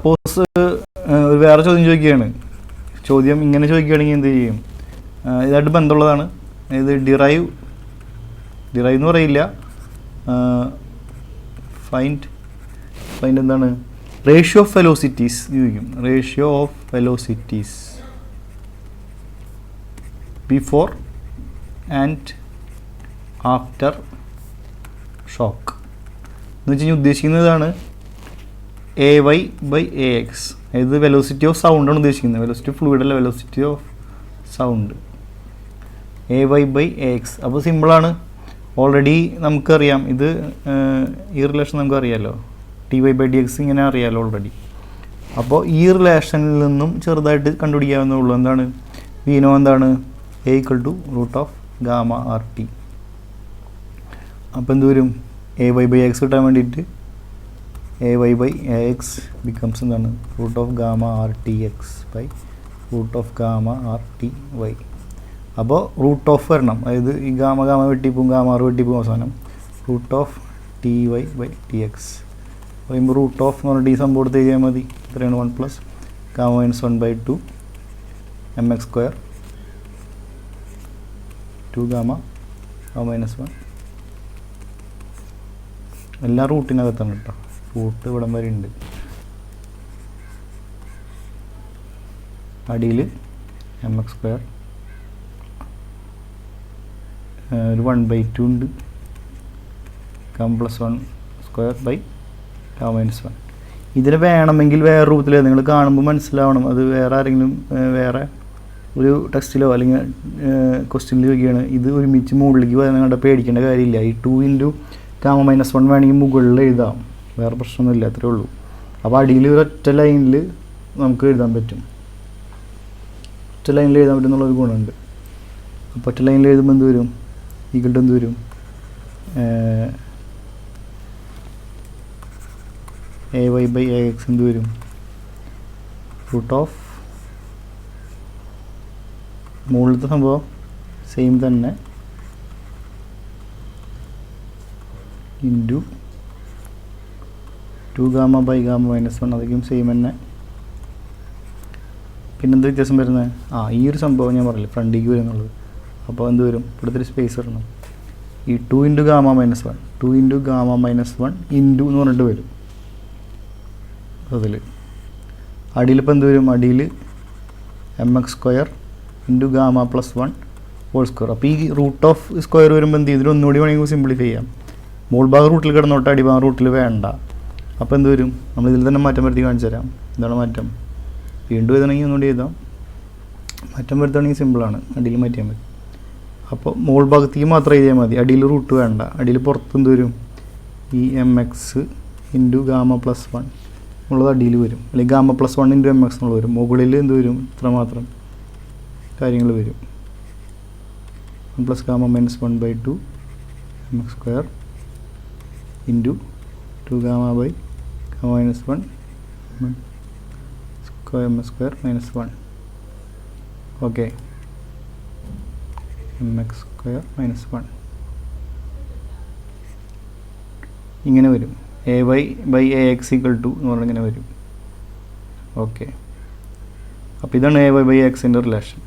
Suppose വേറെ ചോദ്യം ചോദിക്കുകയാണ്. ചോദ്യം ഇങ്ങനെ ചോദിക്കുകയാണെങ്കിൽ എന്ത് ചെയ്യും? ഇതായിട്ട് ബന്ധമുള്ളതാണ്. ഇത് ഡിറൈവ് എന്ന് പറയില്ല. ഫൈൻഡ് എന്താണ്? റേഷ്യോ ഓഫ് വെലോസിറ്റീസ് ചോദിക്കും. Ratio of velocities before and after shock എന്ന് വെച്ച് കഴിഞ്ഞാൽ ഉദ്ദേശിക്കുന്നതാണ് AY/AX. ഇത് വെലോസിറ്റി ഓഫ് സൗണ്ടാണ് ഉദ്ദേശിക്കുന്നത്. വെലോസിറ്റി ഓഫ് ഫ്ലൂയിഡ് അല്ല, വെലോസിറ്റി ഓഫ് സൗണ്ട്. AY/AX. അപ്പോൾ സിമ്പിളാണ്. ഓൾറെഡി നമുക്കറിയാം ഇത്, ഈ റിലേഷൻ നമുക്കറിയാമല്ലോ. TY/dx ഇങ്ങനെ അറിയാമല്ലോ ഓൾറെഡി. അപ്പോൾ ഈ റിലേഷനിൽ നിന്നും ചെറുതായിട്ട് കണ്ടുപിടിക്കാവുന്നേ എന്താണ്? വീനോ എന്താണ്? A √Γ(RT). അപ്പോൾ എന്ത് വരും? AY/AX കിട്ടാൻ വേണ്ടിയിട്ട് AY/AX ബിക്കംസ് എന്താണ്? √Γ(RTx/√Γ(RTy). അപ്പോൾ √ വരണം. അതായത് ഈ ഗാമ വെട്ടിപ്പോവും, Γ വെട്ടിപ്പോവും. അവസാനം √TY/TX പറയുമ്പോൾ √ എന്ന് പറഞ്ഞിട്ട് ഈ സംഭവം എടുത്ത് എഴുതിയാൽ മതി. ഇത്രയാണ് 1 + Γ-1/2 mx² 2Γ(Γ-1). എല്ലാ റൂട്ടിനകത്താണ് കേട്ടോ. റൂട്ട് ഇവിടം വരെ ഉണ്ട്. അടിയിൽ mx² ഒരു 1/2 ഉണ്ട്. Γ+1² ഇതിന് വേണമെങ്കിൽ വേറെ രൂപത്തിൽ നിങ്ങൾ കാണുമ്പോൾ മനസ്സിലാവണം. അത് വേറെ ആരെങ്കിലും വേറെ ഒരു ടെക്സ്റ്റിലോ അല്ലെങ്കിൽ ക്വസ്റ്റ്യനിൽ ചോദിക്കുകയാണ്, ഇത് ഒരുമിച്ച് മുകളിലേക്ക് പോയാൽ നിങ്ങളുടെ പേടിക്കേണ്ട കാര്യമില്ല. ഈ 2 × Γ-1 വേണമെങ്കിൽ മുകളിൽ എഴുതാം, വേറെ പ്രശ്നമൊന്നുമില്ല. അത്രേ ഉള്ളൂ. അപ്പോൾ അടിയിൽ ഒരൊറ്റ ലൈനിൽ നമുക്ക് എഴുതാൻ പറ്റും. ഒറ്റ ലൈനിൽ എഴുതാൻ പറ്റും എന്നുള്ളൊരു ഗുണമുണ്ട്. അപ്പോൾ ഒറ്റ ലൈനിൽ എഴുതുമ്പോൾ എന്ത് വരും? ഈക്വൽ എന്ത് വരും? AY/AX എന്ത് വരും? √ മുകളിലത്തെ സംഭവം സെയിം തന്നെ ഇൻറ്റു 2Γ/Γ-1 അതൊക്കെയും സെയിം തന്നെ. പിന്നെന്ത് വ്യത്യാസം വരുന്നത്? ഈ ഒരു സംഭവം ഞാൻ പറഞ്ഞില്ല, ഫ്രണ്ടിലേക്ക് വരും എന്നുള്ളത്. അപ്പോൾ എന്ത് വരും? ഇവിടുത്തെ ഒരു സ്പേസ് വരണം. ഈ 2 × Γ-1 2 × Γ-1 ഇൻറ്റു എന്ന് പറഞ്ഞിട്ട് വരും. അതിൽ അടിയിലിപ്പോൾ എന്ത് വരും? അടിയിൽ mx² × Γ+1² അപ്പോൾ ഈ √ വരുമ്പോൾ എന്ത് ചെയ്യും? ഇതിലൊന്നുകൂടി വേണമെങ്കിൽ സിംപ്ലിഫൈ ചെയ്യാം. മോൾ ഭാഗം റൂട്ടിൽ കിടന്നോട്ടെ, അടിഭാഗം റൂട്ടിൽ വേണ്ട. അപ്പോൾ എന്ത് വരും? നമ്മൾ ഇതിൽ തന്നെ മാറ്റം വരുത്തി കാണിച്ചു തരാം. എന്താണ് മാറ്റം? വീണ്ടും എഴുതണമെങ്കിൽ ഒന്നുകൂടി എഴുതാം. മാറ്റം വരുത്തുകയാണെങ്കിൽ സിമ്പിളാണ്, അടിയിൽ മാറ്റിയാൽ മതി. അപ്പോൾ മോൾ ഭാഗത്തേക്ക് മാത്രം എഴുതിയാൽ മതി, അടിയിൽ റൂട്ട് വേണ്ട. അടിയിൽ പുറത്ത് എന്ത് വരും? ഈ mx × Γ+1 എന്നുള്ളത് അടിയിൽ വരും, അല്ലെങ്കിൽ Γ+1 × mx എന്നുള്ളത് വരും. മുകളിൽ എന്ത് വരും? ഇത്ര മാത്രം കാര്യങ്ങൾ വരും. 1 + Γ-1/2 mx² into 2Γ/Γ-1 mx² okay. mx² -1 ഇങ്ങനെ വരും. AY/AX = എന്ന് പറഞ്ഞിങ്ങനെ വരും. ഓക്കെ. അപ്പോൾ ഇതാണ് AY/AXൻ്റെ റിലേഷൻ.